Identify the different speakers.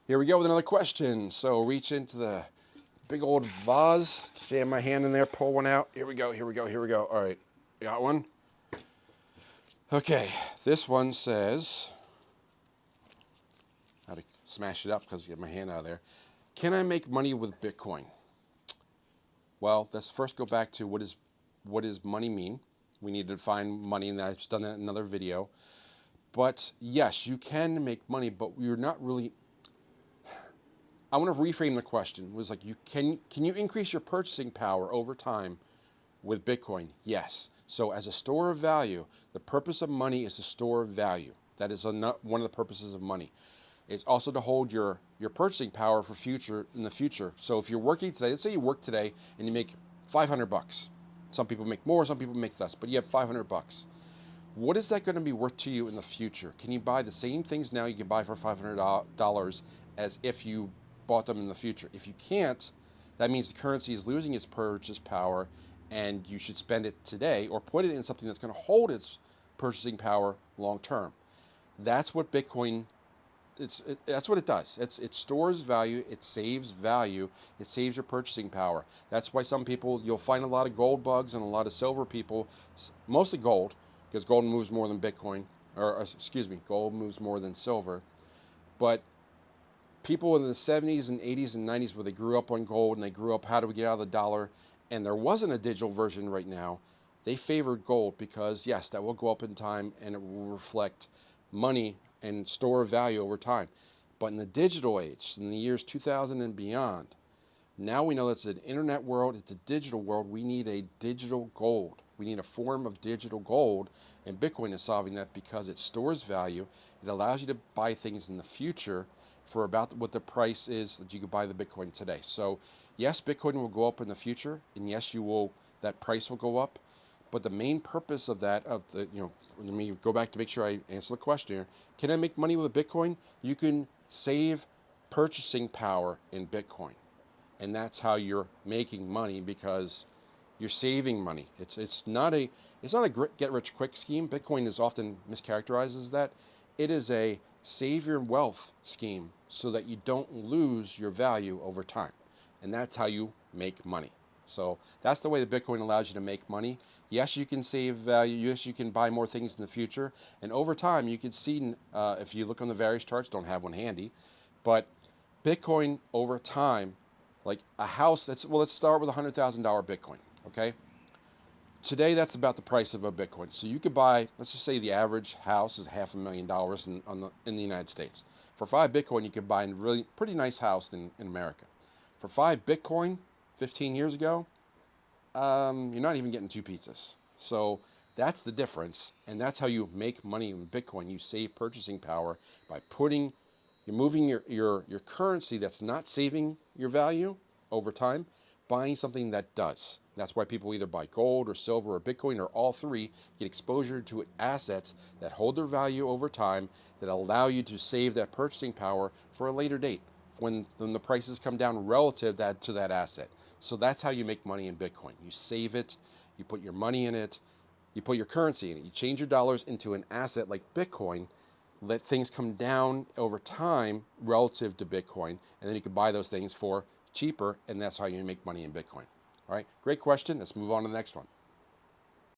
Speaker 1: Here we go with another question. So reach into the big old vase, jam my hand in there, pull one out. Here we go, here we go, here we go. All right, you got one? Okay, this one says, I had to smash it up because I get my hand out of there. Can I make money with Bitcoin? Well, let's first go back to what does money mean? We need to define money, and I've done that in another video. But yes, you can make money, but you're not really. I want to reframe the question. It was like, can you increase your purchasing power over time with Bitcoin? Yes. So as a store of value, the purpose of money is to store value. That is one of the purposes of money. It's also to hold your purchasing power for future in the future. So if you're working today, let's say you work today and you make 500 bucks. Some people make more, some people make less, but you have 500 bucks. What is that going to be worth to you in the future? Can you buy the same things now you can buy for $500 as if you bought them in the future? If you can't, that means the currency is losing its purchase power and you should spend it today or put it in something that's going to hold its purchasing power long term. That's what Bitcoin that's what it does. It stores value, it saves value, it saves your purchasing power. That's why some people, you'll find a lot of gold bugs and a lot of silver people, mostly gold, because gold moves more than Bitcoin, or excuse me, gold moves more than silver. But people in the 70s and 80s and 90s where they grew up on gold and they grew up how do we get out of the dollar, and there wasn't a digital version right now, they favored gold because, yes, that will go up in time and it will reflect money and store value over time. But in the digital age, in the years 2000 and beyond, now we know it's an internet world, it's a digital world. We need a digital gold. We need a form of digital gold, and Bitcoin is solving that because it stores value. It allows you to buy things in the future for about what the price is that you could buy the Bitcoin today. So, yes, Bitcoin will go up in the future, and yes, that price will go up. But the main purpose of that, let me go back to make sure I answer the question here. Can I make money with Bitcoin? You can save purchasing power in Bitcoin, and that's how you're making money because you're saving money. It's not a get rich quick scheme. Bitcoin is often mischaracterized as that. It is a save your wealth scheme so that you don't lose your value over time, and that's how you make money. So that's the way that Bitcoin allows you to make money. Yes, you can save value. Yes, you can buy more things in the future. And over time, you can see, if you look on the various charts, don't have one handy, but Bitcoin over time, like a house, let's start with $100,000 Bitcoin, okay? Today, that's about the price of a Bitcoin. So you could buy, let's just say the average house is $500,000 in the United States. For 5 Bitcoin, you could buy a really pretty nice house in America. For 5 Bitcoin, 15 years ago, you're not even getting 2 pizzas. So that's the difference, and that's how you make money in Bitcoin. You save purchasing power by you're moving your currency that's not saving your value over time, buying something that does. That's why people either buy gold or silver or Bitcoin or all three, get exposure to assets that hold their value over time, that allow you to save that purchasing power for a later date when the prices come down relative to that asset. So that's how you make money in Bitcoin. You save it, you put your money in it, you put your currency in it. You change your dollars into an asset like Bitcoin, let things come down over time relative to Bitcoin, and then you can buy those things for cheaper, and that's how you make money in Bitcoin. All right, great question. Let's move on to the next one.